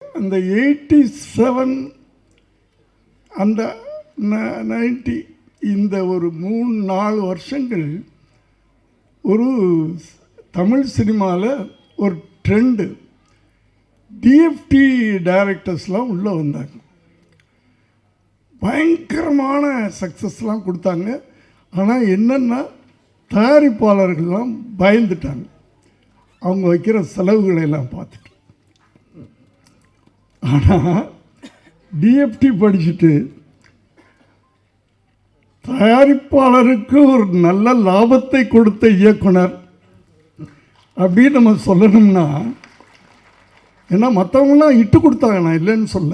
அந்த 87 அந்த 90 இந்த ஒரு 3-4 வருஷங்கள் ஒரு தமிழ் சினிமாவில் ஒரு ட்ரெண்டு. டிஎஃப்டி டைரக்டர்ஸ்லாம் உள்ளே வந்தாங்க, பயங்கரமான சக்ஸஸ்லாம் கொடுத்தாங்க. ஆனால் என்னென்னா தயாரிப்பாளர்கள்லாம் பயந்துட்டாங்க, அவங்க வைக்கிற செலவுகளை எல்லாம் பார்த்துட்டு. ஆனால் டிஎஃப்டி படிச்சுட்டு தயாரிப்பாளருக்கு ஒரு நல்ல லாபத்தை கொடுத்த இயக்குனர் அப்படின்னு நம்ம சொல்லணும்னா, ஏன்னா மற்றவங்களாம் இட்டு கொடுத்தாங்க, நான் இல்லைன்னு சொல்ல.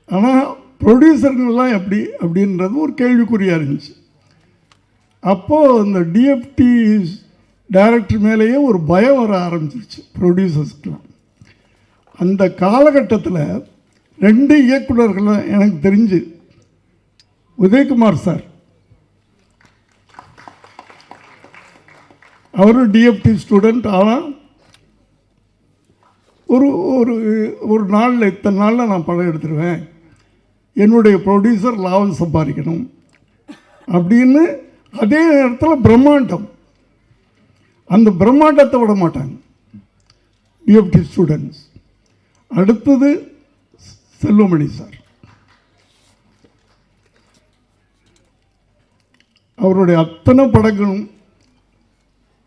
ஆனால் ப்ரொடியூசருங்கெல்லாம் எப்படி அப்படின்றது ஒரு கேள்விக்குறியாக இருந்துச்சு. அப்போது இந்த டிஎஃப்டி டைரக்டர் மேலேயே ஒரு பயம் வர ஆரம்பிச்சிருச்சு ப்ரொடியூசர்ஸ்க்கெலாம். அந்த காலகட்டத்தில் 2 இயக்குநர்களும் எனக்கு தெரிஞ்சு, உதயகுமார் சார், அவரும் டிஎஃப்டி ஸ்டூடெண்ட். ஆனால் ஒரு ஒரு ஒரு நாளில் இத்தனை நாளில் நான் படம் எடுத்துருவேன், என்னுடைய ப்ரொடியூசர் லாபம் சம்பாதிக்கணும் அப்படின்னு. அதே நேரத்தில் பிரம்மாண்டம், அந்த பிரம்மாண்டத்தை விட மாட்டாங்க டிஎஃப்டி ஸ்டூடெண்ட்ஸ். அடுத்தது செல்வமணி சார், அவருடைய அத்தனை படங்களும்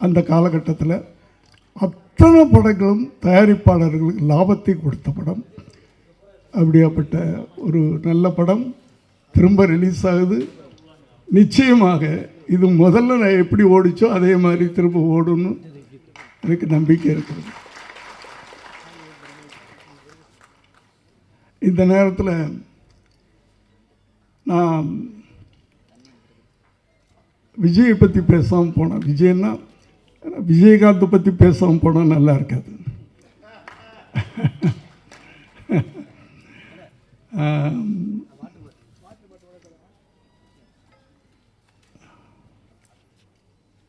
அந்த காலகட்டத்தில் அத்தனை படங்களும் தயாரிப்பாளர்களுக்கு லாபத்தை கொடுத்த படம். அப்படியாப்பட்ட ஒரு நல்ல படம் திரும்ப ரிலீஸ் ஆகுது. நிச்சயமாக இது முதல்ல நான் எப்படி ஓடிச்சோ அதே மாதிரி திரும்ப ஓடும்னு எனக்கு நம்பிக்கை இருக்கிறது. இந்த நேரத்தில் நான் விஜயை பற்றி பேசாமல் போனேன். விஜய்னா விஜயகாந்தை பற்றி பேசாமல் போனால் நல்லா இருக்காது.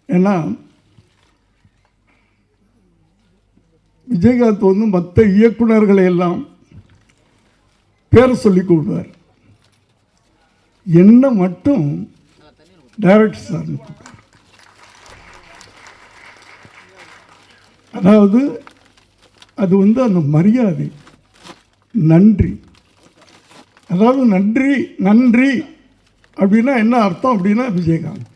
ஏன்னா விஜயகாந்த் வந்து மற்ற இயக்குநர்களை எல்லாம் பேரை சொல்லி கூப்பிடுவார், என்ன மட்டும் டைரக்டர் சார் கூப்பிட்டார். அதாவது அது வந்து அந்த மரியாதை, நன்றி. அதாவது நன்றி நன்றி அப்படின்னா என்ன அர்த்தம் அப்படின்னா, விஜயகாந்த்